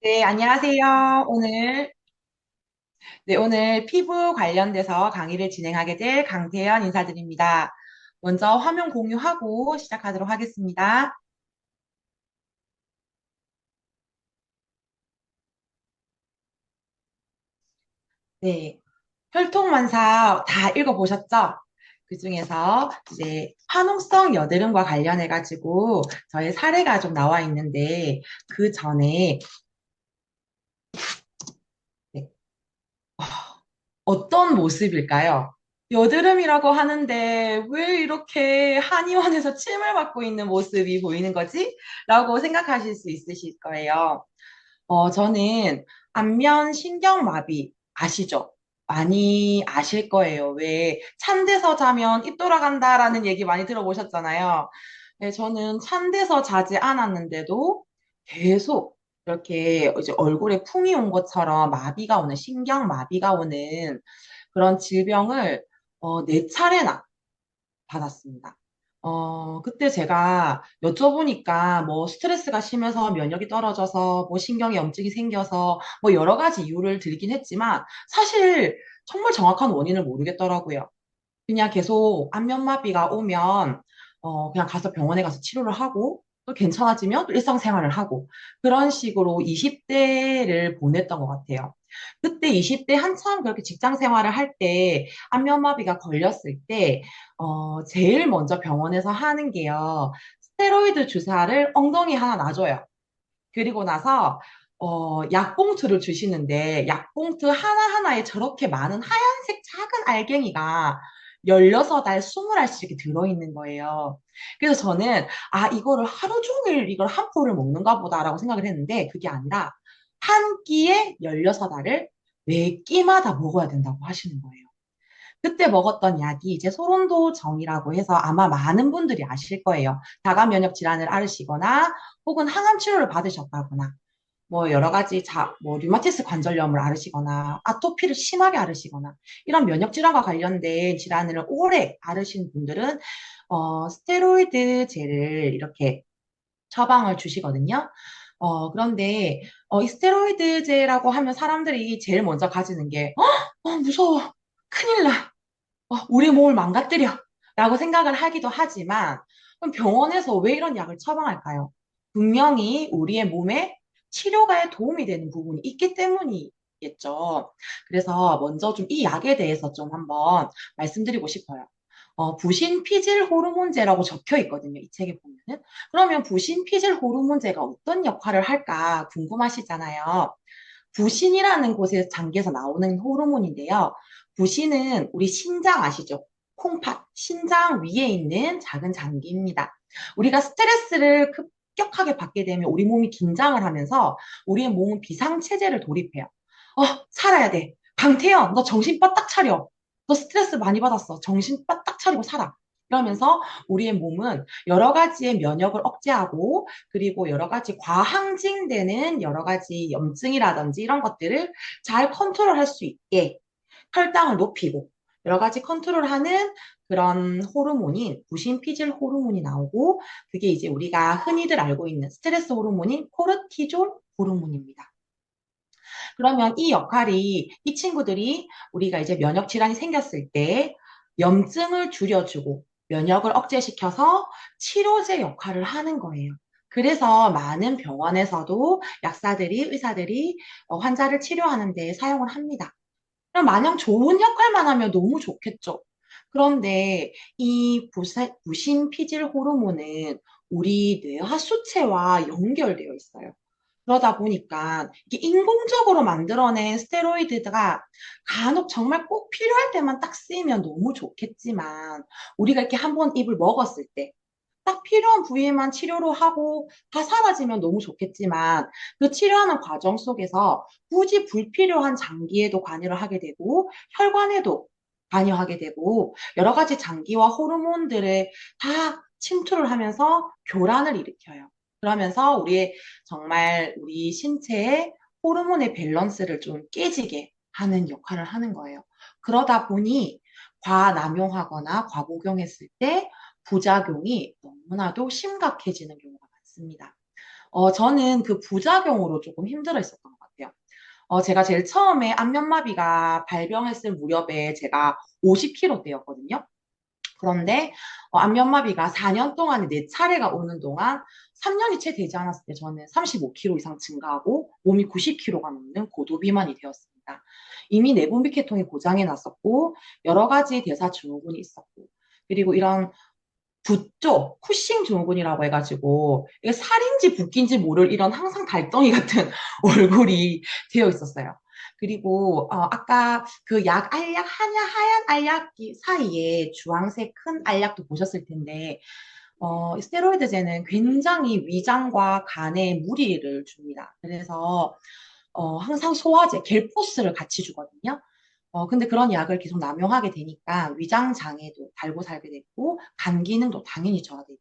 네, 안녕하세요. 오늘 피부 관련돼서 강의를 진행하게 될 강태연 인사드립니다. 먼저 화면 공유하고 시작하도록 하겠습니다. 네, 혈통만사 다 읽어보셨죠? 그중에서 이제 화농성 여드름과 관련해가지고 저의 사례가 좀 나와 있는데 그 전에 네, 어떤 모습일까요? 여드름이라고 하는데 왜 이렇게 한의원에서 침을 맞고 있는 모습이 보이는 거지? 라고 생각하실 수 있으실 거예요. 저는 안면 신경마비 아시죠? 많이 아실 거예요. 왜 찬 데서 자면 입 돌아간다라는 얘기 많이 들어보셨잖아요. 네, 저는 찬 데서 자지 않았는데도 계속 이렇게 이제 얼굴에 풍이 온 것처럼 마비가 오는, 신경마비가 오는 그런 질병을 네 차례나 받았습니다. 그때 제가 여쭤보니까 뭐 스트레스가 심해서 면역이 떨어져서 뭐 신경에 염증이 생겨서 뭐 여러 가지 이유를 들긴 했지만 사실 정말 정확한 원인을 모르겠더라고요. 그냥 계속 안면마비가 오면 그냥 가서 병원에 가서 치료를 하고 또 괜찮아지면 또 일상생활을 하고 그런 식으로 20대를 보냈던 것 같아요. 그때 20대 한참 그렇게 직장 생활을 할 때 안면마비가 걸렸을 때 제일 먼저 병원에서 하는 게요. 스테로이드 주사를 엉덩이 하나 놔줘요. 그리고 나서 약봉투를 주시는데 약봉투 하나하나에 저렇게 많은 하얀색 작은 알갱이가 16알, 20알씩 들어있는 거예요. 그래서 저는 이거를 하루 종일 이걸 한 포를 먹는가 보다라고 생각을 했는데 그게 아니라 한 끼에 16알을 매 끼마다 먹어야 된다고 하시는 거예요. 그때 먹었던 약이 이제 소론도 정이라고 해서 아마 많은 분들이 아실 거예요. 다가 면역 질환을 앓으시거나 혹은 항암 치료를 받으셨다거나 뭐 여러 가지 뭐 류마티스 관절염을 앓으시거나 아토피를 심하게 앓으시거나 이런 면역 질환과 관련된 질환을 오래 앓으신 분들은 스테로이드 젤을 이렇게 처방을 주시거든요. 그런데 이 스테로이드제라고 하면 사람들이 제일 먼저 가지는 게 무서워. 큰일 나. 우리 몸을 망가뜨려. 라고 생각을 하기도 하지만 그럼 병원에서 왜 이런 약을 처방할까요? 분명히 우리의 몸에 치료가에 도움이 되는 부분이 있기 때문이겠죠. 그래서 먼저 좀 이 약에 대해서 좀 한번 말씀드리고 싶어요. 부신 피질 호르몬제라고 적혀 있거든요. 이 책에 보면은. 그러면 부신 피질 호르몬제가 어떤 역할을 할까 궁금하시잖아요. 부신이라는 곳에 장기에서 나오는 호르몬인데요. 부신은 우리 신장 아시죠? 콩팥, 신장 위에 있는 작은 장기입니다. 우리가 스트레스를 급격하게 받게 되면 우리 몸이 긴장을 하면서 우리의 몸은 비상체제를 돌입해요. 살아야 돼. 강태연, 너 정신 바짝 차려. 너 스트레스 많이 받았어. 정신 바짝 차리고 살아. 이러면서 우리의 몸은 여러 가지의 면역을 억제하고 그리고 여러 가지 과항진되는 여러 가지 염증이라든지 이런 것들을 잘 컨트롤할 수 있게 혈당을 높이고 여러 가지 컨트롤하는 그런 호르몬인 부신피질 호르몬이 나오고 그게 이제 우리가 흔히들 알고 있는 스트레스 호르몬인 코르티졸 호르몬입니다. 그러면 이 역할이 이 친구들이 우리가 이제 면역 질환이 생겼을 때 염증을 줄여주고 면역을 억제시켜서 치료제 역할을 하는 거예요. 그래서 많은 병원에서도 약사들이, 의사들이 환자를 치료하는 데 사용을 합니다. 그럼 마냥 좋은 역할만 하면 너무 좋겠죠. 그런데 이 부신 피질 호르몬은 우리 뇌하수체와 연결되어 있어요. 그러다 보니까 이게 인공적으로 만들어낸 스테로이드가 간혹 정말 꼭 필요할 때만 딱 쓰이면 너무 좋겠지만 우리가 이렇게 한번 입을 먹었을 때 딱 필요한 부위에만 치료를 하고 다 사라지면 너무 좋겠지만 그 치료하는 과정 속에서 굳이 불필요한 장기에도 관여를 하게 되고 혈관에도 관여하게 되고 여러 가지 장기와 호르몬들을 다 침투를 하면서 교란을 일으켜요. 그러면서 정말 우리 신체의 호르몬의 밸런스를 좀 깨지게 하는 역할을 하는 거예요. 그러다 보니 과남용하거나 과복용했을 때 부작용이 너무나도 심각해지는 경우가 많습니다. 저는 그 부작용으로 조금 힘들어 했었던 것 같아요. 제가 제일 처음에 안면마비가 발병했을 무렵에 제가 50kg대였거든요. 그런데 안면마비가 4년 동안에 4차례가 오는 동안 3년이 채 되지 않았을 때 저는 35kg 이상 증가하고 몸이 90kg가 넘는 고도비만이 되었습니다. 이미 내분비계통이 고장이 났었고 여러 가지 대사증후군이 있었고 그리고 이런 붓쪽 쿠싱 증후군이라고 해가지고 이게 살인지 붓기인지 모를 이런 항상 달덩이 같은 얼굴이 되어 있었어요. 그리고 아까 그 약 알약 하얀 알약 사이에 주황색 큰 알약도 보셨을 텐데 스테로이드제는 굉장히 위장과 간에 무리를 줍니다. 그래서 항상 소화제, 겔포스를 같이 주거든요. 근데 그런 약을 계속 남용하게 되니까 위장 장애도 달고 살게 됐고, 간 기능도 당연히 저하되고,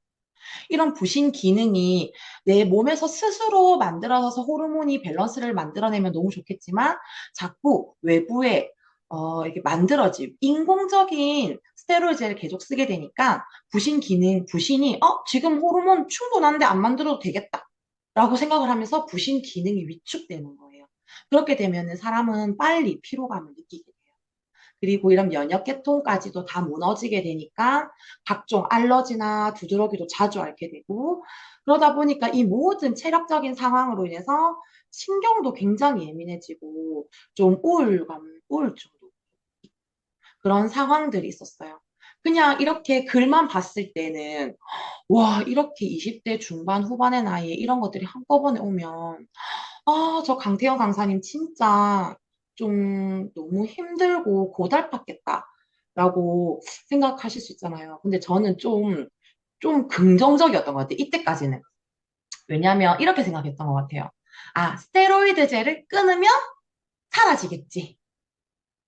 이런 부신 기능이 내 몸에서 스스로 만들어서 호르몬이 밸런스를 만들어내면 너무 좋겠지만, 자꾸 외부에 이렇게 만들어진 인공적인 스테로이드를 계속 쓰게 되니까 부신이 지금 호르몬 충분한데 안 만들어도 되겠다. 라고 생각을 하면서 부신 기능이 위축되는 거예요. 그렇게 되면 사람은 빨리 피로감을 느끼게 돼요. 그리고 이런 면역계통까지도 다 무너지게 되니까 각종 알러지나 두드러기도 자주 앓게 되고 그러다 보니까 이 모든 체력적인 상황으로 인해서 신경도 굉장히 예민해지고 좀 우울증도 그런 상황들이 있었어요. 그냥 이렇게 글만 봤을 때는 와, 이렇게 20대 중반 후반의 나이에 이런 것들이 한꺼번에 오면 저 강태영 강사님 진짜 좀 너무 힘들고 고달팠겠다라고 생각하실 수 있잖아요. 근데 저는 좀 긍정적이었던 것 같아요. 이때까지는. 왜냐하면 이렇게 생각했던 것 같아요. 스테로이드제를 끊으면 사라지겠지.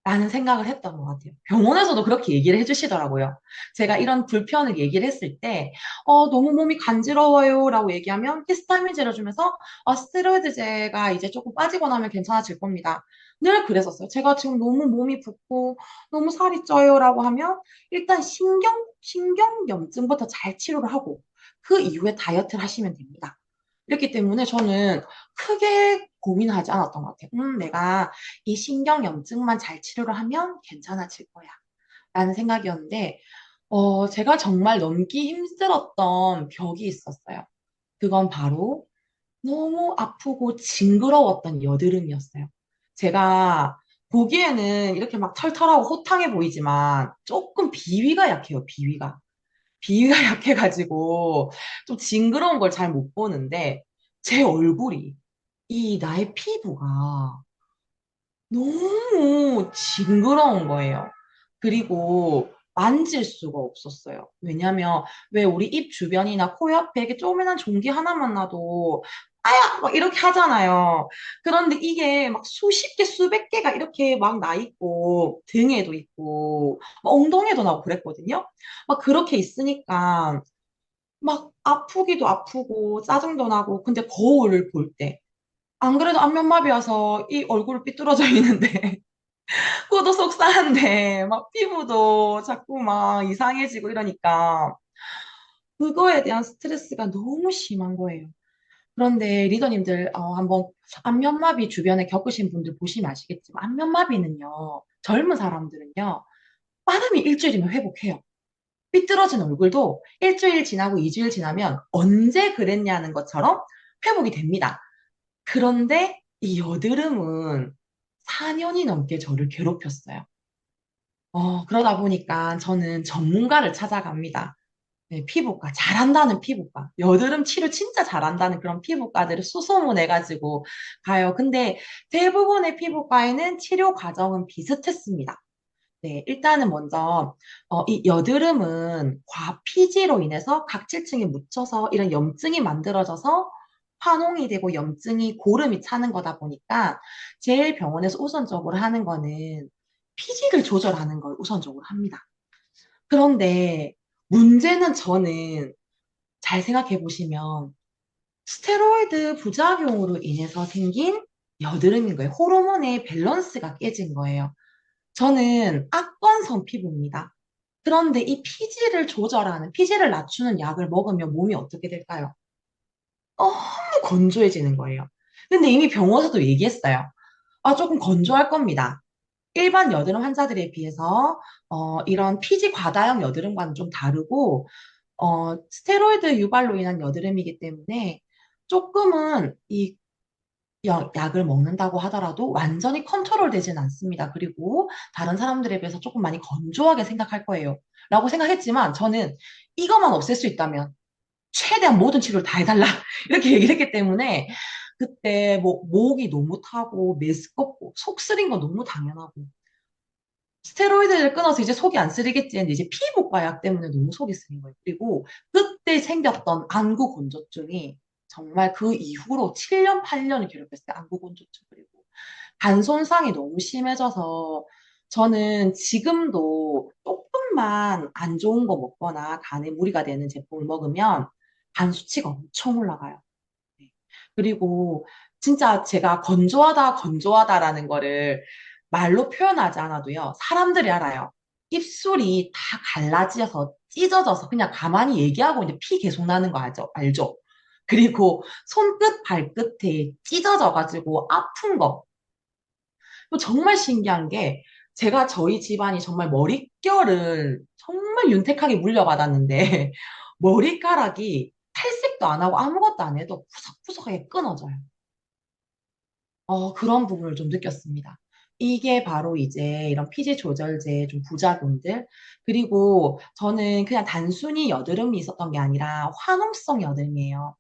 라는 생각을 했던 것 같아요. 병원에서도 그렇게 얘기를 해주시더라고요. 제가 이런 불편을 얘기를 했을 때, 너무 몸이 간지러워요 라고 얘기하면 히스타민제를 주면서, 스테로이드제가 이제 조금 빠지고 나면 괜찮아질 겁니다. 늘 그랬었어요. 제가 지금 너무 몸이 붓고 너무 살이 쪄요 라고 하면 일단 신경염증부터 잘 치료를 하고 그 이후에 다이어트를 하시면 됩니다. 이렇기 때문에 저는 크게 고민하지 않았던 것 같아요. 내가 이 신경염증만 잘 치료를 하면 괜찮아질 거야. 라는 생각이었는데, 제가 정말 넘기 힘들었던 벽이 있었어요. 그건 바로 너무 아프고 징그러웠던 여드름이었어요. 제가 보기에는 이렇게 막 털털하고 호탕해 보이지만 조금 비위가 약해요, 비위가. 비위가 약해가지고 좀 징그러운 걸 잘 못 보는데 제 얼굴이 나의 피부가 너무 징그러운 거예요. 그리고 만질 수가 없었어요. 왜냐면 왜 우리 입 주변이나 코 옆에 이렇게 조그만한 종기 하나만 나도 아야! 막 이렇게 하잖아요. 그런데 이게 막 수십 개, 수백 개가 이렇게 막 나 있고 등에도 있고 막 엉덩이에도 나고 그랬거든요. 막 그렇게 있으니까 막 아프기도 아프고 짜증도 나고 근데 거울을 볼 때 안 그래도 안면마비 와서 이 얼굴 삐뚤어져 있는데 그것도 속상한데 막 피부도 자꾸 막 이상해지고 이러니까 그거에 대한 스트레스가 너무 심한 거예요. 그런데 리더님들 한번 안면마비 주변에 겪으신 분들 보시면 아시겠지만 안면마비는요 젊은 사람들은요 빠르면 일주일이면 회복해요. 삐뚤어진 얼굴도 일주일 지나고 2주일 지나면 언제 그랬냐는 것처럼 회복이 됩니다. 그런데 이 여드름은 4년이 넘게 저를 괴롭혔어요. 그러다 보니까 저는 전문가를 찾아갑니다. 네, 피부과, 잘한다는 피부과, 여드름 치료 진짜 잘한다는 그런 피부과들을 수소문해가지고 가요. 근데 대부분의 피부과에는 치료 과정은 비슷했습니다. 네, 일단은 먼저 이 여드름은 과피지로 인해서 각질층에 묻혀서 이런 염증이 만들어져서 화농이 되고 염증이 고름이 차는 거다 보니까 제일 병원에서 우선적으로 하는 거는 피지를 조절하는 걸 우선적으로 합니다. 그런데 문제는 저는 잘 생각해 보시면 스테로이드 부작용으로 인해서 생긴 여드름인 거예요. 호르몬의 밸런스가 깨진 거예요. 저는 악건성 피부입니다. 그런데 이 피지를 낮추는 약을 먹으면 몸이 어떻게 될까요? 건조해지는 거예요. 근데 이미 병원에서도 얘기했어요. 아, 조금 건조할 겁니다. 일반 여드름 환자들에 비해서 이런 피지 과다형 여드름과는 좀 다르고 스테로이드 유발로 인한 여드름이기 때문에 조금은 이 약을 먹는다고 하더라도 완전히 컨트롤 되진 않습니다. 그리고 다른 사람들에 비해서 조금 많이 건조하게 생각할 거예요. 라고 생각했지만 저는 이것만 없앨 수 있다면 최대한 모든 치료를 다 해달라. 이렇게 얘기를 했기 때문에 그때 뭐 목이 너무 타고 메스껍고 속 쓰린 거 너무 당연하고 스테로이드를 끊어서 이제 속이 안 쓰리겠지 했는데 이제 피부과 약 때문에 너무 속이 쓰린 거예요. 그리고 그때 생겼던 안구 건조증이 정말 그 이후로 7년, 8년을 괴롭혔어요. 안구 건조증. 그리고 간 손상이 너무 심해져서 저는 지금도 조금만 안 좋은 거 먹거나 간에 무리가 되는 제품을 먹으면 간 수치가 엄청 올라가요. 네. 그리고 진짜 제가 건조하다, 건조하다라는 거를 말로 표현하지 않아도요. 사람들이 알아요. 입술이 다 갈라져서 찢어져서 그냥 가만히 얘기하고 있는데 피 계속 나는 거 알죠? 그리고 손끝, 발끝에 찢어져가지고 아픈 거. 또 정말 신기한 게 제가 저희 집안이 정말 머릿결을 정말 윤택하게 물려받았는데 머리카락이 탈색도 안 하고 아무것도 안 해도 푸석푸석하게 끊어져요. 그런 부분을 좀 느꼈습니다. 이게 바로 이제 이런 피지 조절제 좀 부작용들. 그리고 저는 그냥 단순히 여드름이 있었던 게 아니라 화농성 여드름이에요.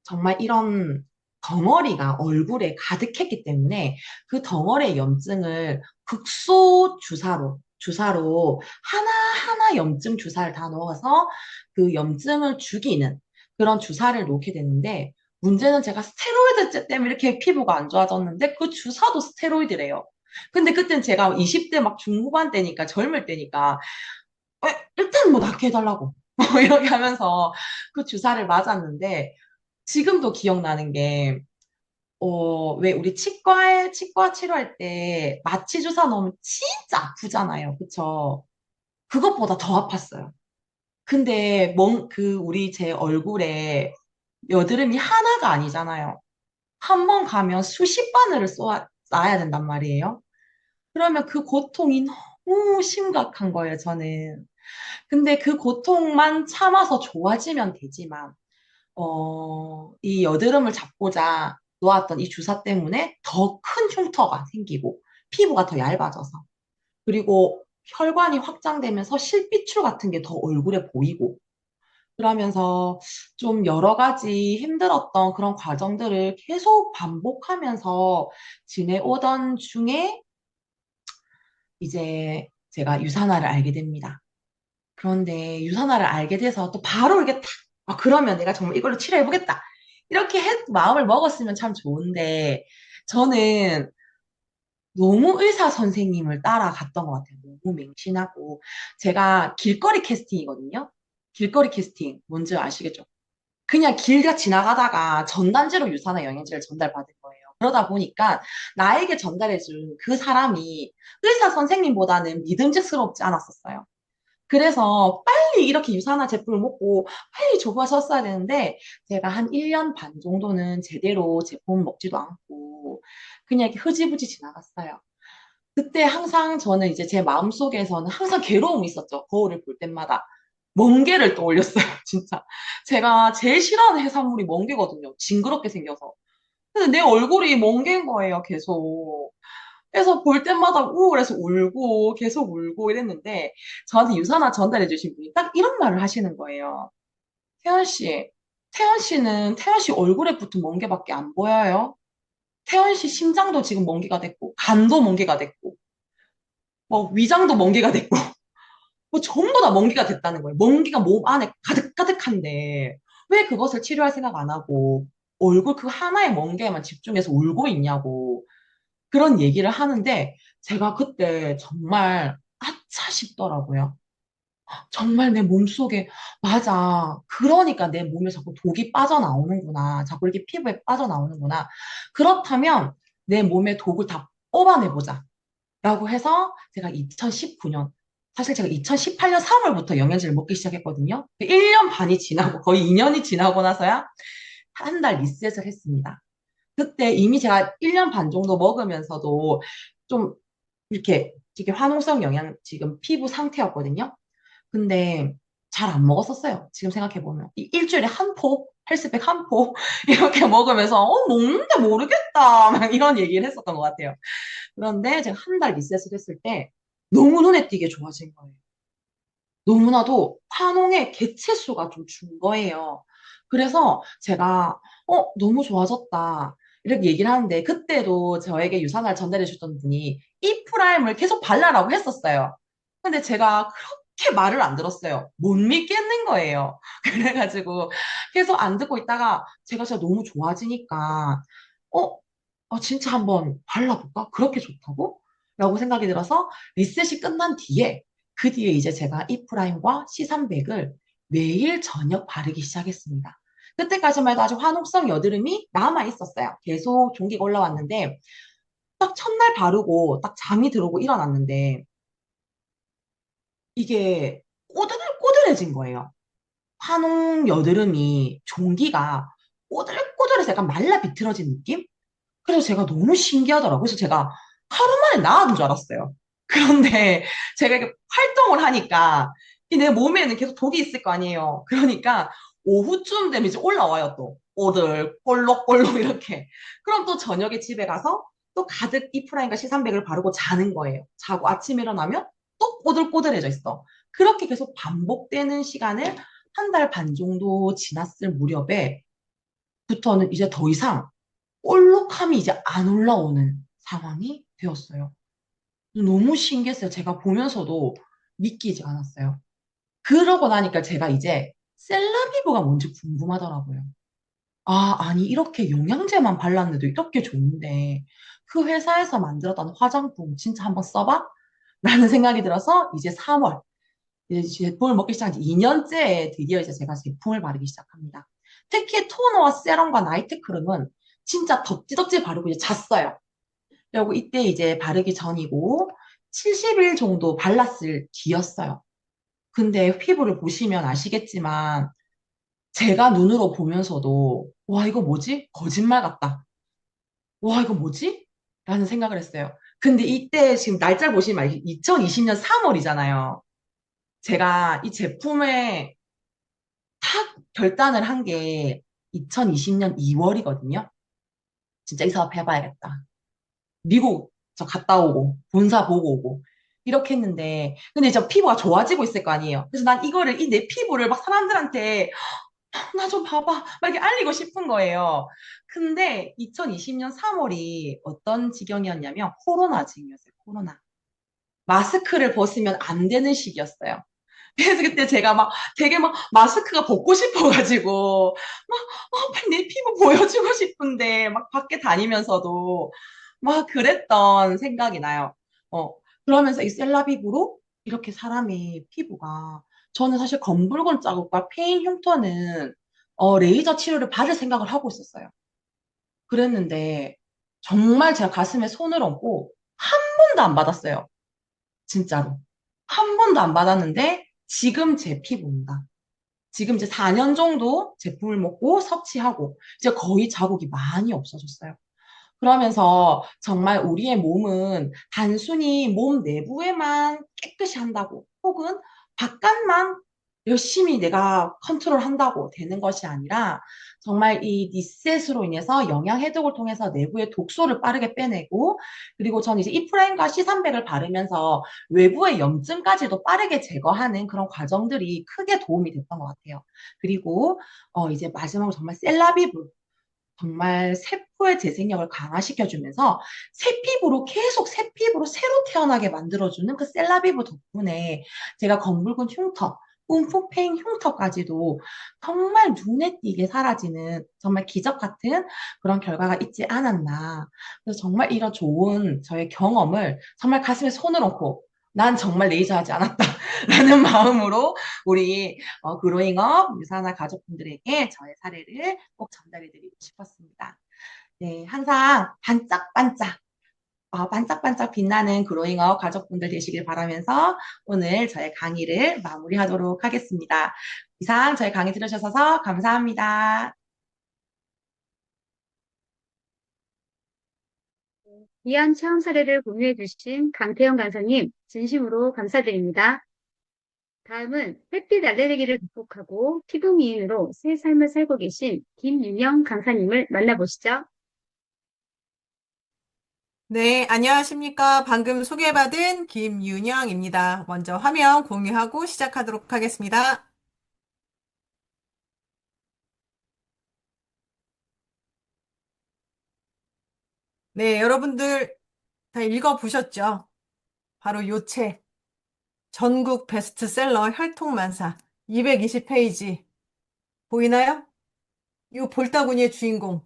정말 이런 덩어리가 얼굴에 가득했기 때문에 그 덩어리의 염증을 극소 주사로 하나하나 염증 주사를 다 넣어서 그 염증을 죽이는 그런 주사를 놓게 되는데 문제는 제가 스테로이드 때문에 이렇게 피부가 안 좋아졌는데 그 주사도 스테로이드래요. 근데 그땐 제가 20대 막 중후반 때니까 젊을 때니까 일단 뭐 낫게 해달라고 이렇게 하면서 그 주사를 맞았는데 지금도 기억나는 게, 왜 우리 치과 치료할 때 마취 주사 넣으면 진짜 아프잖아요. 그쵸? 그것보다 더 아팠어요. 근데 우리 제 얼굴에 여드름이 하나가 아니잖아요. 한 번 가면 수십 바늘을 놔야 된단 말이에요. 그러면 그 고통이 너무 심각한 거예요, 저는. 근데 그 고통만 참아서 좋아지면 되지만, 이 여드름을 잡고자 놓았던 이 주사 때문에 더 큰 흉터가 생기고 피부가 더 얇아져서 그리고 혈관이 확장되면서 실비출 같은 게 더 얼굴에 보이고 그러면서 좀 여러 가지 힘들었던 그런 과정들을 계속 반복하면서 지내오던 중에 이제 제가 유산화를 알게 됩니다. 그런데 유산화를 알게 돼서 또 바로 이게 탁, 그러면 내가 정말 이걸로 치료해보겠다. 이렇게 마음을 먹었으면 참 좋은데, 저는 너무 의사 선생님을 따라갔던 것 같아요. 너무 맹신하고. 제가 길거리 캐스팅이거든요. 길거리 캐스팅, 뭔지 아시겠죠? 그냥 길 지나가다가 전단지로 유산화 영양제를 전달받은 거예요. 그러다 보니까 나에게 전달해준 그 사람이 의사 선생님보다는 믿음직스럽지 않았었어요. 그래서 빨리 이렇게 유산화 제품을 먹고 빨리 조부하셨어야 되는데 제가 한 1년 반 정도는 제대로 제품 먹지도 않고 그냥 이렇게 흐지부지 지나갔어요. 그때 항상 저는 이제 제 마음속에서는 항상 괴로움이 있었죠. 거울을 볼 때마다. 멍게를 떠올렸어요, 진짜. 제가 제일 싫어하는 해산물이 멍게거든요. 징그럽게 생겨서. 근데 내 얼굴이 멍게인 거예요, 계속. 그래서 볼 때마다 우울해서 울고 계속 울고 이랬는데 저한테 유산화 전달해 주신 분이 딱 이런 말을 하시는 거예요. 태연 씨, 태연 씨 얼굴에 붙은 멍게밖에 안 보여요? 태연 씨 심장도 지금 멍게가 됐고 간도 멍게가 됐고 뭐 위장도 멍게가 됐고 뭐 전부 다 멍게가 됐다는 거예요. 멍게가 몸 안에 가득가득한데 왜 그것을 치료할 생각 안 하고 얼굴 그 하나의 멍게에만 집중해서 울고 있냐고 그런 얘기를 하는데 제가 그때 정말 아차 싶더라고요. 정말 내 몸속에 맞아. 그러니까 내 몸에 자꾸 독이 빠져나오는구나. 자꾸 이렇게 피부에 빠져나오는구나. 그렇다면 내 몸의 독을 다 뽑아내보자. 라고 해서 제가 2019년 사실 제가 2018년 3월부터 영양제를 먹기 시작했거든요. 1년 반이 지나고 거의 2년이 지나고 나서야 한 달 리셋을 했습니다. 그때 이미 제가 1년 반 정도 먹으면서도 좀 이렇게 화농성 영양 지금 피부 상태였거든요. 근데 잘 안 먹었었어요. 지금 생각해보면. 일주일에 한 포, 헬스백 한 포, 이렇게 먹으면서, 먹는데 모르겠다. 막 이런 얘기를 했었던 것 같아요. 그런데 제가 한 달 리셋을 했을 때 너무 눈에 띄게 좋아진 거예요. 너무나도 환홍의 개체수가 좀 준 거예요. 그래서 제가, 너무 좋아졌다. 이렇게 얘기를 하는데, 그때도 저에게 유산을 전달해 주셨던 분이 이 프라임을 계속 발라라고 했었어요. 근데 제가 그렇게 말을 안 들었어요. 못 믿겠는 거예요. 그래가지고 계속 안 듣고 있다가 제가 진짜 너무 좋아지니까, 어, 진짜 한번 발라볼까? 그렇게 좋다고? 라고 생각이 들어서 리셋이 끝난 뒤에 그 뒤에 이제 제가 이프라임과 C300을 매일 저녁 바르기 시작했습니다. 그때까지만 해도 아주 화농성 여드름이 남아 있었어요. 계속 종기가 올라왔는데 딱 첫날 바르고 딱 잠이 들어오고 일어났는데 이게 꼬들꼬들해진 거예요. 화농 여드름이 종기가 꼬들꼬들해서 약간 말라 비틀어진 느낌? 그래서 제가 너무 신기하더라고요. 그래서 제가 하루 만에 나은 줄 알았어요. 그런데 제가 이렇게 활동을 하니까 이 내 몸에는 계속 독이 있을 거 아니에요. 그러니까 오후쯤 되면 이제 올라와요, 또. 오들, 볼록볼록 이렇게. 그럼 또 저녁에 집에 가서 또 가득 이프라인과 C300을 바르고 자는 거예요. 자고 아침에 일어나면 또 꼬들꼬들해져 있어. 그렇게 계속 반복되는 시간을 한 달 반 정도 지났을 무렵에 부터는 이제 더 이상 볼록함이 이제 안 올라오는 상황이 되었어요. 너무 신기했어요. 제가 보면서도 믿기지 않았어요. 그러고 나니까 제가 이제 셀라비브가 뭔지 궁금하더라고요. 아니, 이렇게 영양제만 발랐는데도 이렇게 좋은데, 그 회사에서 만들었던 화장품 진짜 한번 써봐? 라는 생각이 들어서 이제 3월, 이제 제품을 먹기 시작한 지 2년째에 드디어 이제 제가 제품을 바르기 시작합니다. 특히 토너와 세럼과 나이트 크림은 진짜 덕지덕지 바르고 이제 잤어요. 그리고 이때 이제 바르기 전이고 70일 정도 발랐을 뒤였어요. 근데 피부를 보시면 아시겠지만 제가 눈으로 보면서도 와, 이거 뭐지? 거짓말 같다. 와, 이거 뭐지? 라는 생각을 했어요. 근데 이때 지금 날짜 보시면 2020년 3월이잖아요. 제가 이 제품에 탁 결단을 한 게 2020년 2월이거든요. 진짜 이 사업 해봐야겠다. 미국 저 갔다 오고 본사 보고 오고 이렇게 했는데 근데 저 피부가 좋아지고 있을 거 아니에요. 그래서 난 이거를 이 내 피부를 막 사람들한테 나 좀 봐봐 막 이렇게 알리고 싶은 거예요. 근데 2020년 3월이 어떤 지경이었냐면 코로나 지경이었어요. 코로나. 마스크를 벗으면 안 되는 시기였어요. 그래서 그때 제가 막 되게 막 마스크가 벗고 싶어가지고 막 빨리 내 피부 보여주고 싶은데 막 밖에 다니면서도 막 그랬던 생각이 나요. 어, 그러면서 이 셀라비브로 이렇게 사람의 피부가 저는 사실 검붉은 자국과 페인 흉터는 레이저 치료를 받을 생각을 하고 있었어요. 그랬는데 정말 제가 가슴에 손을 얹고 한 번도 안 받았어요. 진짜로. 한 번도 안 받았는데 지금 제 피부입니다. 지금 이제 4년 정도 제품을 먹고 섭취하고 이제 거의 자국이 많이 없어졌어요. 그러면서 정말 우리의 몸은 단순히 몸 내부에만 깨끗이 한다고 혹은 바깥만 열심히 내가 컨트롤 한다고 되는 것이 아니라 정말 이 니셋으로 인해서 영양 해독을 통해서 내부의 독소를 빠르게 빼내고 그리고 전 이제 이프라임과 C300을 바르면서 외부의 염증까지도 빠르게 제거하는 그런 과정들이 크게 도움이 됐던 것 같아요. 그리고 이제 마지막으로 정말 셀라비브 정말 세포의 재생력을 강화시켜주면서 새 피부로 계속 새 피부로 새로 태어나게 만들어주는 그 셀라비브 덕분에 제가 검붉은 흉터, 움푹패인 흉터까지도 정말 눈에 띄게 사라지는 정말 기적 같은 그런 결과가 있지 않았나. 그래서 정말 이런 좋은 저의 경험을 정말 가슴에 손을 얹고 난 정말 레이저 하지 않았다라는 마음으로 우리 그로잉업 유산화 가족분들에게 저의 사례를 꼭 전달해드리고 싶었습니다. 네, 항상 반짝반짝, 반짝반짝 빛나는 그로잉업 가족분들 되시길 바라면서 오늘 저의 강의를 마무리하도록 하겠습니다. 이상 저희 강의 들으셔서 감사합니다. 귀한 체험 사례를 공유해 주신 강태영 강사님, 진심으로 감사드립니다. 다음은 햇빛 알레르기를 극복하고 피부 미인으로 새 삶을 살고 계신 김윤영 강사님을 만나보시죠. 네, 안녕하십니까. 방금 소개받은 김윤영입니다. 먼저 화면 공유하고 시작하도록 하겠습니다. 네, 여러분들 다 읽어보셨죠? 바로 요 책, 전국 베스트셀러 혈통만사 220페이지. 보이나요? 요 볼따구니의 주인공,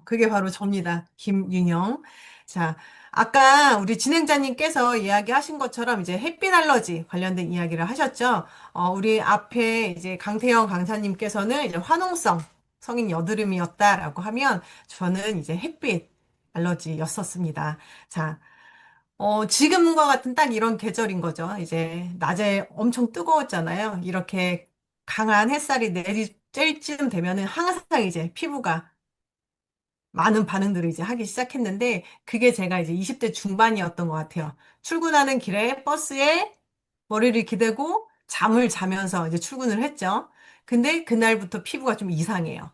그게 바로 접니다. 김윤영. 자, 아까 우리 진행자님께서 이야기하신 것처럼 이제 햇빛 알러지 관련된 이야기를 하셨죠. 우리 앞에 이제 강태영 강사님께서는 이제 화농성 성인 여드름이었다라고 하면 저는 이제 햇빛 알러지였었습니다. 자, 지금과 같은 딱 이런 계절인 거죠. 이제 낮에 엄청 뜨거웠잖아요. 이렇게 강한 햇살이 내리쬐 쯤 되면은 항상 이제 피부가 많은 반응들을 이제 하기 시작했는데 그게 제가 이제 20대 중반이었던 것 같아요. 출근하는 길에 버스에 머리를 기대고 잠을 자면서 이제 출근을 했죠. 근데 그날부터 피부가 좀 이상해요.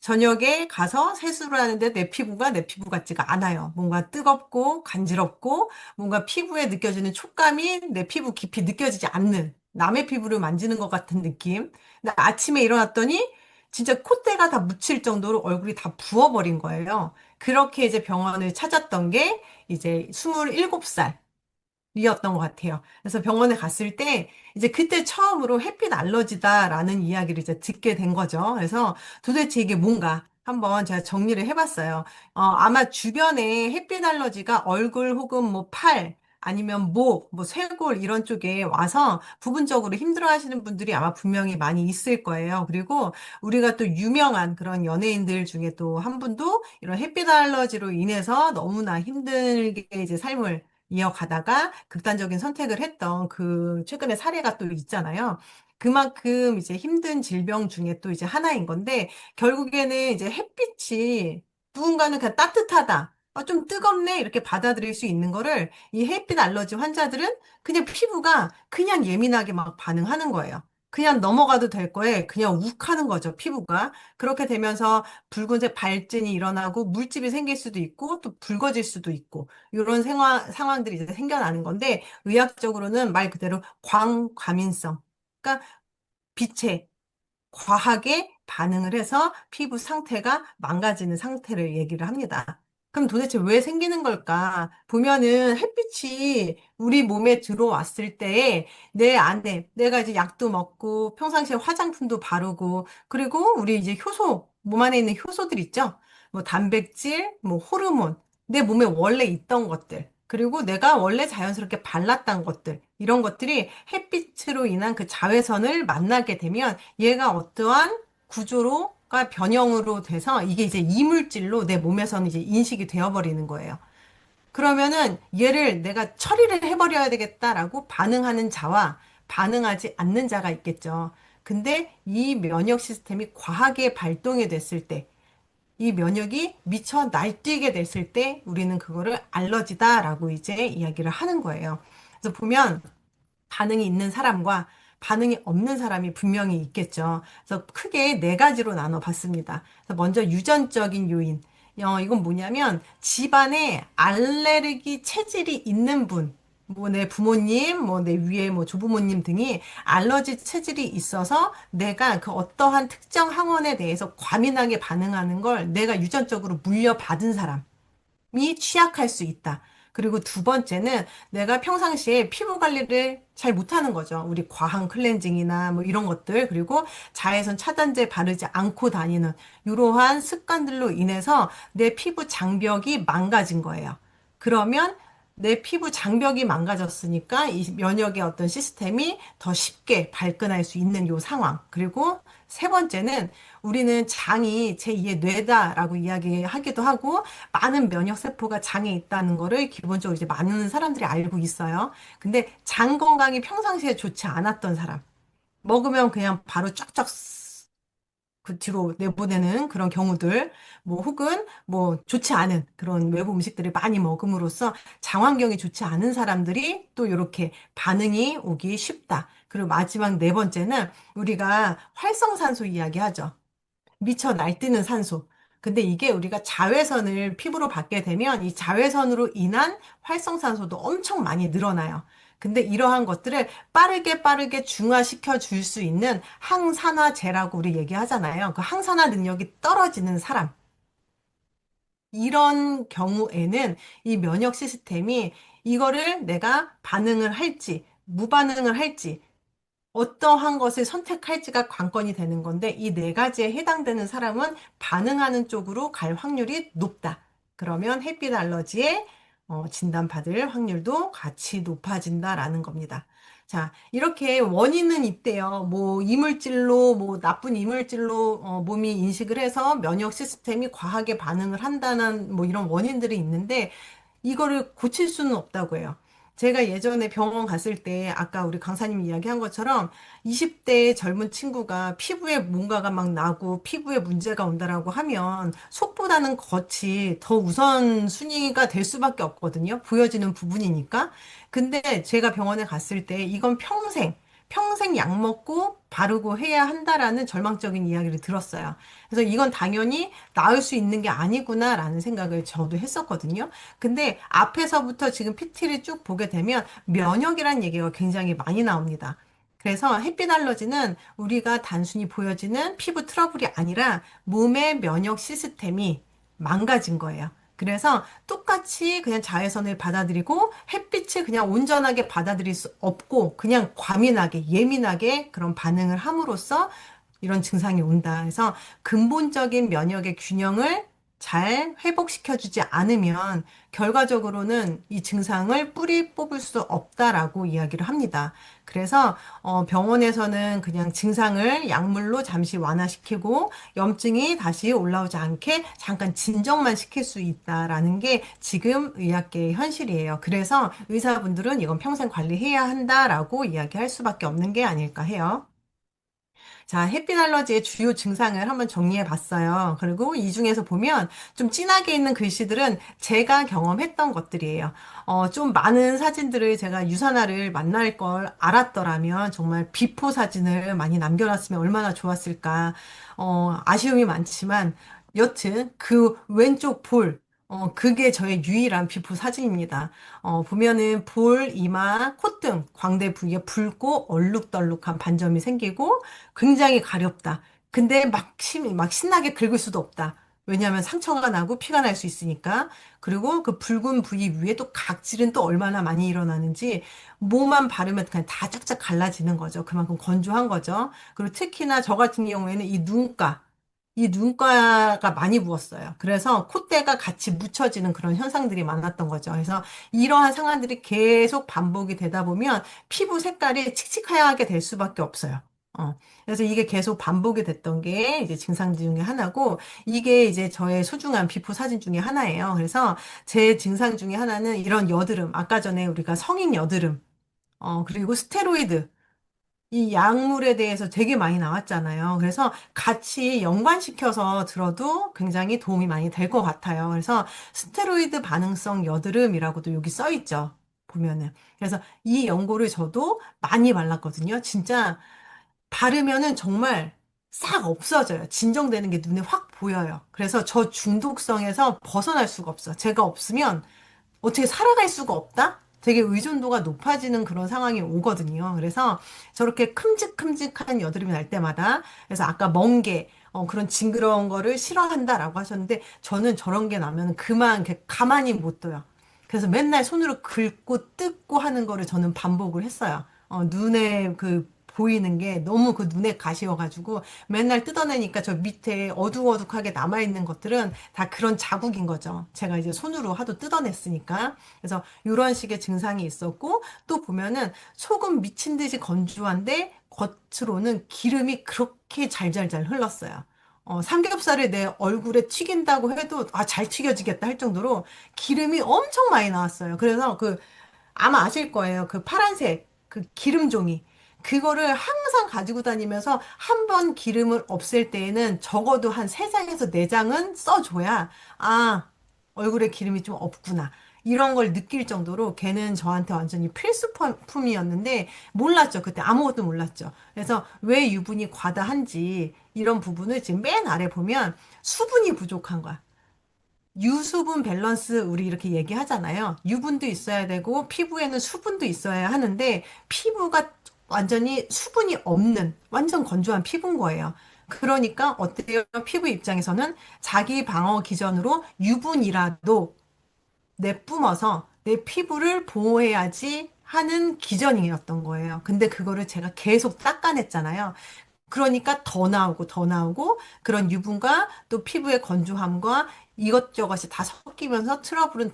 저녁에 가서 세수를 하는데 내 피부 같지가 않아요. 뭔가 뜨겁고 간지럽고 뭔가 피부에 느껴지는 촉감이 내 피부 깊이 느껴지지 않는 남의 피부를 만지는 것 같은 느낌. 근데 아침에 일어났더니 진짜 콧대가 다 묻힐 정도로 얼굴이 다 부어버린 거예요. 그렇게 이제 병원을 찾았던 게 이제 27살. 이었던 것 같아요. 그래서 병원에 갔을 때 이제 그때 처음으로 햇빛 알러지다라는 이야기를 이제 듣게 된 거죠. 그래서 도대체 이게 뭔가 한번 제가 정리를 해봤어요. 아마 주변에 햇빛 알러지가 얼굴 혹은 뭐 팔, 아니면 목, 뭐 쇄골 이런 쪽에 와서 부분적으로 힘들어하시는 분들이 아마 분명히 많이 있을 거예요. 그리고 우리가 또 유명한 그런 연예인들 중에 또 한 분도 이런 햇빛 알러지로 인해서 너무나 힘들게 이제 삶을 이어가다가 극단적인 선택을 했던 그 최근에 사례가 또 있잖아요. 그만큼 이제 힘든 질병 중에 또 이제 하나인 건데 결국에는 이제 햇빛이 누군가는 그냥 따뜻하다. 좀 뜨겁네 이렇게 받아들일 수 있는 거를 이 햇빛 알러지 환자들은 그냥 피부가 그냥 예민하게 막 반응하는 거예요. 그냥 넘어가도 될 거에 그냥 욱하는 거죠, 피부가. 그렇게 되면서 붉은색 발진이 일어나고 물집이 생길 수도 있고 또 붉어질 수도 있고 이런 상황들이 이제 생겨나는 건데, 의학적으로는 말 그대로 광과민성. 그러니까 빛에 과하게 반응을 해서 피부 상태가 망가지는 상태를 얘기를 합니다. 그럼 도대체 왜 생기는 걸까? 보면은 햇빛이 우리 몸에 들어왔을 때 내 안에 내가 이제 약도 먹고 평상시에 화장품도 바르고 그리고 우리 이제 효소, 몸 안에 있는 효소들 있죠? 뭐 단백질, 뭐 호르몬, 내 몸에 원래 있던 것들, 그리고 내가 원래 자연스럽게 발랐던 것들, 이런 것들이 햇빛으로 인한 그 자외선을 만나게 되면 얘가 어떠한 구조로가 변형으로 돼서 이게 이제 이물질로 내 몸에서는 이제 인식이 되어버리는 거예요. 그러면은 얘를 내가 처리를 해버려야 되겠다라고 반응하는 자와 반응하지 않는 자가 있겠죠. 근데 이 면역 시스템이 과하게 발동이 됐을 때, 이 면역이 미쳐 날뛰게 됐을 때 우리는 그거를 알러지다라고 이제 이야기를 하는 거예요. 그래서 보면 반응이 있는 사람과 반응이 없는 사람이 분명히 있겠죠. 그래서 크게 네 가지로 나눠 봤습니다. 그래서 먼저 유전적인 요인. 이건 뭐냐면 집안에 알레르기 체질이 있는 분, 뭐 내 부모님, 뭐 내 위에 뭐 조부모님 등이 알러지 체질이 있어서 내가 그 어떠한 특정 항원에 대해서 과민하게 반응하는 걸 내가 유전적으로 물려받은 사람. 이 취약할 수 있다. 그리고 두 번째는 내가 평상시에 피부 관리를 잘 못하는 거죠. 우리 과한 클렌징이나 뭐 이런 것들, 그리고 자외선 차단제 바르지 않고 다니는 이러한 습관들로 인해서 내 피부 장벽이 망가진 거예요. 그러면 내 피부 장벽이 망가졌으니까 이 면역의 어떤 시스템이 더 쉽게 발근할 수 있는 요 상황. 그리고 세 번째는 우리는 장이 제2의 뇌다라고 이야기하기도 하고 많은 면역세포가 장에 있다는 거를 기본적으로 이제 많은 사람들이 알고 있어요. 근데 장 건강이 평상시에 좋지 않았던 사람, 먹으면 그냥 바로 쫙쫙 그 뒤로 내보내는 그런 경우들, 뭐 혹은 뭐 좋지 않은 그런 외부 음식들을 많이 먹음으로써 장환경이 좋지 않은 사람들이 또 이렇게 반응이 오기 쉽다. 그리고 마지막 네 번째는 우리가 활성산소 이야기하죠. 미쳐 날뛰는 산소. 근데 이게 우리가 자외선을 피부로 받게 되면 이 자외선으로 인한 활성산소도 엄청 많이 늘어나요. 근데 이러한 것들을 빠르게 빠르게 중화시켜 줄 수 있는 항산화제라고 우리 얘기하잖아요. 그 항산화 능력이 떨어지는 사람. 이런 경우에는 이 면역 시스템이 이거를 내가 반응을 할지, 무반응을 할지, 어떠한 것을 선택할지가 관건이 되는 건데 이 네 가지에 해당되는 사람은 반응하는 쪽으로 갈 확률이 높다. 그러면 햇빛 알러지에 진단받을 확률도 같이 높아진다라는 겁니다. 자, 이렇게 원인은 있대요. 뭐 이물질로, 뭐 나쁜 이물질로 몸이 인식을 해서 면역 시스템이 과하게 반응을 한다는 뭐 이런 원인들이 있는데 이거를 고칠 수는 없다고 해요. 제가 예전에 병원 갔을 때 아까 우리 강사님이 이야기한 것처럼 20대의 젊은 친구가 피부에 뭔가가 막 나고 피부에 문제가 온다라고 하면 속보다는 겉이 더 우선순위가 될 수밖에 없거든요. 보여지는 부분이니까. 근데 제가 병원에 갔을 때 이건 평생 약 먹고 바르고 해야 한다라는 절망적인 이야기를 들었어요. 그래서 이건 당연히 나을 수 있는 게 아니구나라는 생각을 저도 했었거든요. 근데 앞에서부터 지금 PT를 쭉 보게 되면 면역이라는 얘기가 굉장히 많이 나옵니다. 그래서 햇빛 알러지는 우리가 단순히 보여지는 피부 트러블이 아니라 몸의 면역 시스템이 망가진 거예요. 그래서 똑같이 그냥 자외선을 받아들이고 햇빛을 그냥 온전하게 받아들일 수 없고 그냥 과민하게 예민하게 그런 반응을 함으로써 이런 증상이 온다. 그래서 근본적인 면역의 균형을 잘 회복시켜주지 않으면 결과적으로는 이 증상을 뿌리 뽑을 수 없다라고 이야기를 합니다. 그래서 병원에서는 그냥 증상을 약물로 잠시 완화시키고 염증이 다시 올라오지 않게 잠깐 진정만 시킬 수 있다라는 게 지금 의학계의 현실이에요. 그래서 의사분들은 이건 평생 관리해야 한다라고 이야기할 수밖에 없는 게 아닐까 해요. 자, 햇빛 알러지의 주요 증상을 한번 정리해 봤어요. 그리고 이 중에서 보면 좀 진하게 있는 글씨들은 제가 경험했던 것들이에요. 좀 많은 사진들을 제가 유산화를 만날 걸 알았더라면 정말 비포 사진을 많이 남겨놨으면 얼마나 좋았을까. 아쉬움이 많지만 여튼 그 왼쪽 볼, 그게 저의 유일한 비포 사진입니다. 보면은 볼, 이마, 콧등, 광대 부위에 붉고 얼룩덜룩한 반점이 생기고 굉장히 가렵다. 근데 막 신나게 긁을 수도 없다. 왜냐하면 상처가 나고 피가 날 수 있으니까. 그리고 그 붉은 부위 위에 또 각질은 또 얼마나 많이 일어나는지 뭐만 바르면 그냥 다 쫙쫙 갈라지는 거죠. 그만큼 건조한 거죠. 그리고 특히나 저 같은 경우에는 이 눈가가 많이 부었어요. 그래서 콧대가 같이 묻혀지는 그런 현상들이 많았던 거죠. 그래서 이러한 상황들이 계속 반복이 되다 보면 피부 색깔이 칙칙하게 될 수밖에 없어요. 그래서 이게 계속 반복이 됐던 게 이제 증상 중에 하나고, 이게 이제 저의 소중한 비포 사진 중에 하나예요. 그래서 제 증상 중에 하나는 이런 여드름, 아까 전에 우리가 성인 여드름, 그리고 스테로이드, 이 약물에 대해서 되게 많이 나왔잖아요. 그래서 같이 연관시켜서 들어도 굉장히 도움이 많이 될 것 같아요. 그래서 스테로이드 반응성 여드름이라고도 여기 써 있죠. 보면은. 그래서 이 연고를 저도 많이 발랐거든요. 진짜 바르면은 정말 싹 없어져요. 진정되는 게 눈에 확 보여요. 그래서 저 중독성에서 벗어날 수가 없어. 제가 없으면 어떻게 살아갈 수가 없다? 되게 의존도가 높아지는 그런 상황이 오거든요. 그래서 저렇게 큼직큼직한 여드름이 날 때마다, 그래서 아까 멍게, 그런 징그러운 거를 싫어한다라고 하셨는데, 저는 저런 게 나면 그만 이렇게 가만히 못 둬요. 그래서 맨날 손으로 긁고 뜯고 하는 거를 저는 반복을 했어요. 눈에 그 보이는 게 너무 그 눈에 가시여가지고 맨날 뜯어내니까 저 밑에 어둑어둑하게 남아있는 것들은 다 그런 자국인 거죠. 제가 이제 손으로 하도 뜯어냈으니까. 그래서 이런 식의 증상이 있었고 또 보면은 속은 미친 듯이 건조한데 겉으로는 기름이 그렇게 잘잘잘 흘렀어요. 삼겹살을 내 얼굴에 튀긴다고 해도 잘 튀겨지겠다 할 정도로 기름이 엄청 많이 나왔어요. 그래서 아마 아실 거예요. 그 파란색 그 기름 종이. 그거를 항상 가지고 다니면서 한 번 기름을 없앨 때에는 적어도 한 3장에서 4장은 써줘야, 아, 얼굴에 기름이 좀 없구나. 이런 걸 느낄 정도로 걔는 저한테 완전히 필수품이었는데 몰랐죠. 그때 아무것도 몰랐죠. 그래서 왜 유분이 과다한지 이런 부분을 지금 맨 아래 보면 수분이 부족한 거야. 유수분 밸런스 우리 이렇게 얘기하잖아요. 유분도 있어야 되고 피부에는 수분도 있어야 하는데 피부가 완전히 수분이 없는 완전 건조한 피부인 거예요. 그러니까 어때요? 피부 입장에서는 자기 방어 기전으로 유분이라도 내뿜어서 내 피부를 보호해야지 하는 기전이었던 거예요. 근데 그거를 제가 계속 닦아냈잖아요. 그러니까 더 나오고 더 나오고 그런 유분과 또 피부의 건조함과 이것저것이 다 섞이면서 트러블은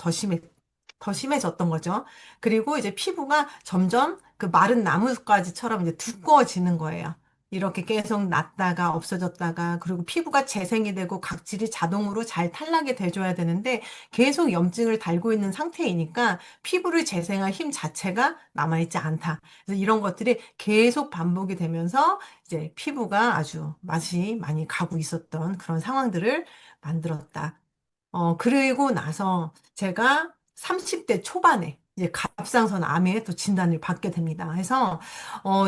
더 심해졌던 거죠. 그리고 이제 피부가 점점 그 마른 나뭇가지처럼 이제 두꺼워지는 거예요. 이렇게 계속 났다가 없어졌다가 그리고 피부가 재생이 되고 각질이 자동으로 잘 탈락이 돼줘야 되는데 계속 염증을 달고 있는 상태이니까 피부를 재생할 힘 자체가 남아있지 않다. 그래서 이런 것들이 계속 반복이 되면서 이제 피부가 아주 맛이 많이 가고 있었던 그런 상황들을 만들었다. 그리고 나서 제가 30대 초반에 이제 갑상선 암에 또 진단을 받게 됩니다. 그래서,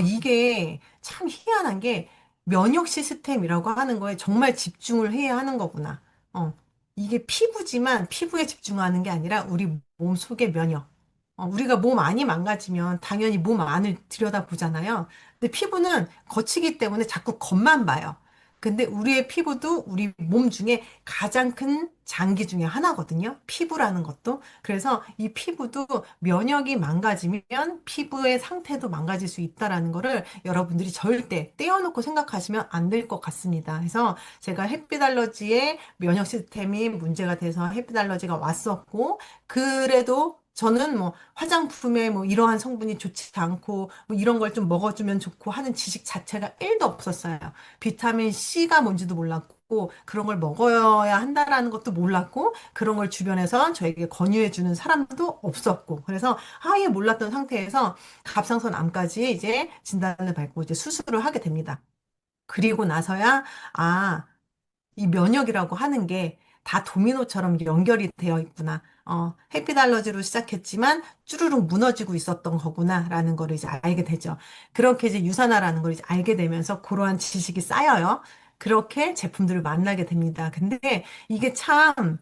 이게 참 희한한 게 면역 시스템이라고 하는 거에 정말 집중을 해야 하는 거구나. 어, 이게 피부지만 피부에 집중하는 게 아니라 우리 몸 속의 면역. 우리가 몸 안이 망가지면 당연히 몸 안을 들여다보잖아요. 근데 피부는 거치기 때문에 자꾸 겉만 봐요. 근데 우리의 피부도 우리 몸 중에 가장 큰 장기 중에 하나거든요. 피부라는 것도. 그래서 이 피부도 면역이 망가지면 피부의 상태도 망가질 수 있다라는 거를 여러분들이 절대 떼어놓고 생각하시면 안 될 것 같습니다. 그래서 제가 햇빛 알러지에 면역 시스템이 문제가 돼서 햇빛 알러지가 왔었고, 그래도 저는 뭐 화장품에 뭐 이러한 성분이 좋지 않고 뭐 이런 걸 좀 먹어주면 좋고 하는 지식 자체가 1도 없었어요. 비타민 C가 뭔지도 몰랐고, 그런 걸 먹어야 한다라는 것도 몰랐고, 그런 걸 주변에서 저에게 권유해주는 사람도 없었고, 그래서 아예 몰랐던 상태에서 갑상선 암까지 이제 진단을 받고 이제 수술을 하게 됩니다. 그리고 나서야, 아, 이 면역이라고 하는 게 다 도미노처럼 연결이 되어 있구나. 햇빛 알러지로 시작했지만 쭈루룩 무너지고 있었던 거구나라는 거를 이제 알게 되죠. 그렇게 이제 유산화라는 걸 이제 알게 되면서 그러한 지식이 쌓여요. 그렇게 제품들을 만나게 됩니다. 근데 이게 참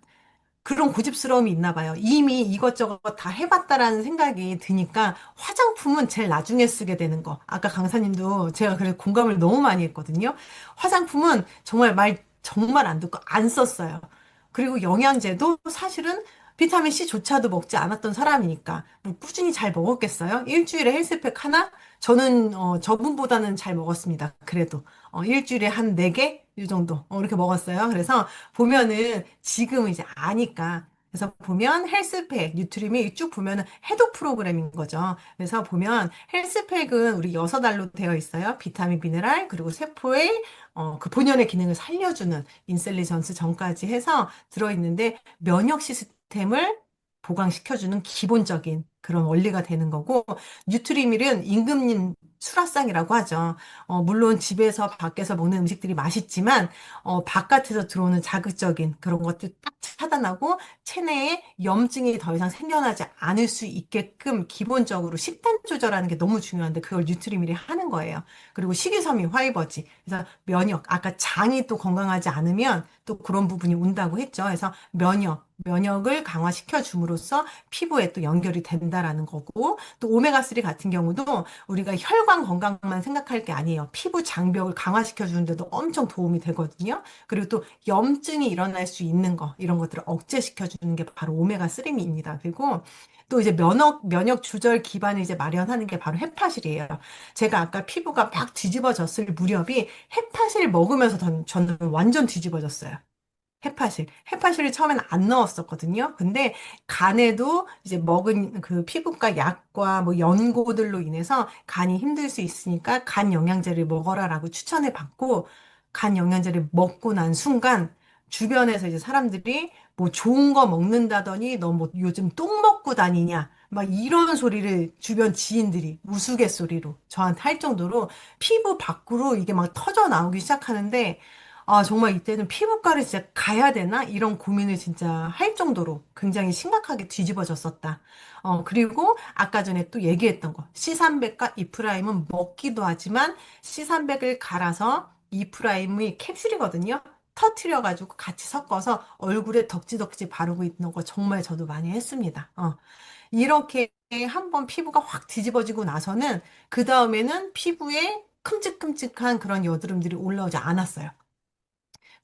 그런 고집스러움이 있나 봐요. 이미 이것저것 다 해봤다라는 생각이 드니까 화장품은 제일 나중에 쓰게 되는 거. 아까 강사님도 제가 그래 공감을 너무 많이 했거든요. 화장품은 정말 안 듣고 안 썼어요. 그리고 영양제도 사실은 비타민 C조차도 먹지 않았던 사람이니까 뭐 꾸준히 잘 먹었겠어요? 일주일에 헬스팩 하나? 저는 저분보다는 잘 먹었습니다. 그래도 일주일에 한 4개? 이 정도 이렇게 먹었어요. 그래서 보면은 지금 이제 아니까 그래서 보면 헬스팩, 뉴트림이 쭉 보면은 해독 프로그램인 거죠. 그래서 보면 헬스팩은 우리 6알로 되어 있어요. 비타민, 미네랄, 그리고 세포의 그 본연의 기능을 살려주는 인셀리전스 전까지 해서 들어있는데 면역 시스템을 보강시켜주는 기본적인 그런 원리가 되는 거고 뉴트리밀은 임금님 수라상이라고 하죠. 물론 집에서 밖에서 먹는 음식들이 맛있지만 바깥에서 들어오는 자극적인 그런 것들 딱 차단하고 체내에 염증이 더 이상 생겨나지 않을 수 있게끔 기본적으로 식단 조절하는 게 너무 중요한데 그걸 뉴트리밀이 하는 거예요. 그리고 식이섬유, 화이버지. 그래서 면역, 아까 장이 또 건강하지 않으면 또 그런 부분이 온다고 했죠. 그래서 면역을 강화시켜 줌으로써 피부에 또 연결이 된다라는 거고 또 오메가3 같은 경우도 우리가 혈관 건강만 생각할 게 아니에요. 피부 장벽을 강화시켜 주는데도 엄청 도움이 되거든요. 그리고 또 염증이 일어날 수 있는 거 이런 것들을 억제시켜 주는 게 바로 오메가3입니다. 그리고 또 이제 면역 조절 기반을 이제 마련하는 게 바로 햇파실이에요. 제가 아까 피부가 막 뒤집어졌을 무렵이 햇파실 먹으면서 저는 완전 뒤집어졌어요. 해파실을 처음에는 안 넣었었거든요. 근데 간에도 이제 먹은 그 피부과 약과 뭐 연고들로 인해서 간이 힘들 수 있으니까 간 영양제를 먹어라라고 추천을 받고 간 영양제를 먹고 난 순간 주변에서 이제 사람들이 뭐 좋은 거 먹는다더니 너 뭐 요즘 똥 먹고 다니냐? 막 이런 소리를 주변 지인들이 우스갯소리로 저한테 할 정도로 피부 밖으로 이게 막 터져 나오기 시작하는데, 아, 정말 이때는 피부과를 진짜 가야 되나? 이런 고민을 진짜 할 정도로 굉장히 심각하게 뒤집어졌었다. 그리고 아까 전에 또 얘기했던 거. C300과 이프라임은 먹기도 하지만 C300을 갈아서 이프라임의 캡슐이거든요. 터트려가지고 같이 섞어서 얼굴에 덕지덕지 바르고 있는 거 정말 저도 많이 했습니다. 이렇게 한번 피부가 확 뒤집어지고 나서는 그 다음에는 피부에 큼직큼직한 그런 여드름들이 올라오지 않았어요.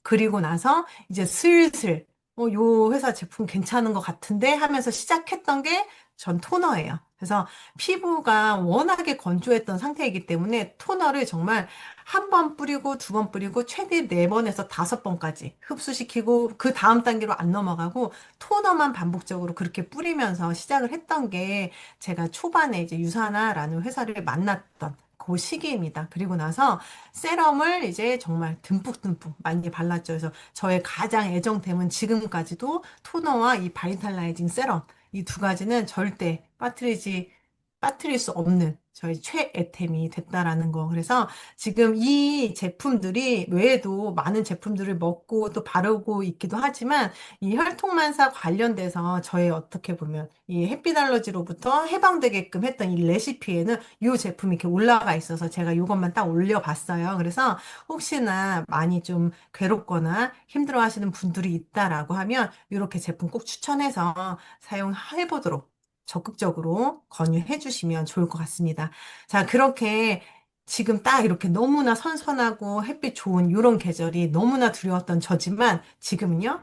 그리고 나서 이제 슬슬 요 회사 제품 괜찮은 것 같은데 하면서 시작했던 게 전 토너예요. 그래서 피부가 워낙에 건조했던 상태이기 때문에 토너를 정말 한 번 뿌리고 두 번 뿌리고 최대 네 번에서 다섯 번까지 흡수시키고 그 다음 단계로 안 넘어가고 토너만 반복적으로 그렇게 뿌리면서 시작을 했던 게 제가 초반에 이제 유사나라는 회사를 만났던 그 시기입니다. 그리고 나서 세럼을 이제 정말 듬뿍듬뿍 많이 발랐죠. 그래서 저의 가장 애정템은 지금까지도 토너와 이 바이탈라이징 세럼. 이 두 가지는 절대 빠뜨릴 수 없는 저희 최애템이 됐다라는 거. 그래서 지금 이 제품들이 외에도 많은 제품들을 먹고 또 바르고 있기도 하지만 이 혈통만사 관련돼서 저의 어떻게 보면 이 햇빛 알러지로부터 해방되게끔 했던 이 레시피에는 이 제품이 이렇게 올라가 있어서 제가 이것만 딱 올려봤어요. 그래서 혹시나 많이 좀 괴롭거나 힘들어 하시는 분들이 있다라고 하면 이렇게 제품 꼭 추천해서 사용해보도록 적극적으로 권유해 주시면 좋을 것 같습니다. 자, 그렇게 지금 딱 이렇게 너무나 선선하고 햇빛 좋은 이런 계절이 너무나 두려웠던 저지만 지금은요?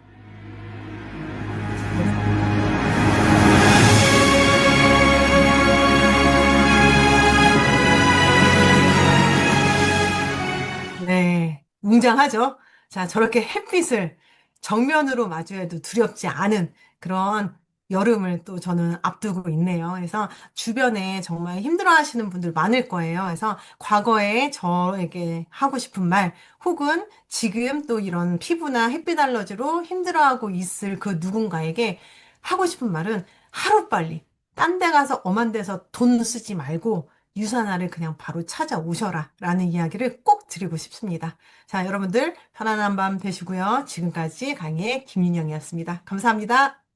네, 웅장하죠? 자, 저렇게 햇빛을 정면으로 마주해도 두렵지 않은 그런 여름을 또 저는 앞두고 있네요. 그래서 주변에 정말 힘들어하시는 분들 많을 거예요. 그래서 과거에 저에게 하고 싶은 말, 혹은 지금 또 이런 피부나 햇빛 알러지로 힘들어하고 있을 그 누군가에게 하고 싶은 말은 하루빨리 딴 데 가서 엄한 데서 돈 쓰지 말고 유산화를 그냥 바로 찾아오셔라 라는 이야기를 꼭 드리고 싶습니다. 자, 여러분들 편안한 밤 되시고요. 지금까지 강의 김윤영이었습니다. 감사합니다.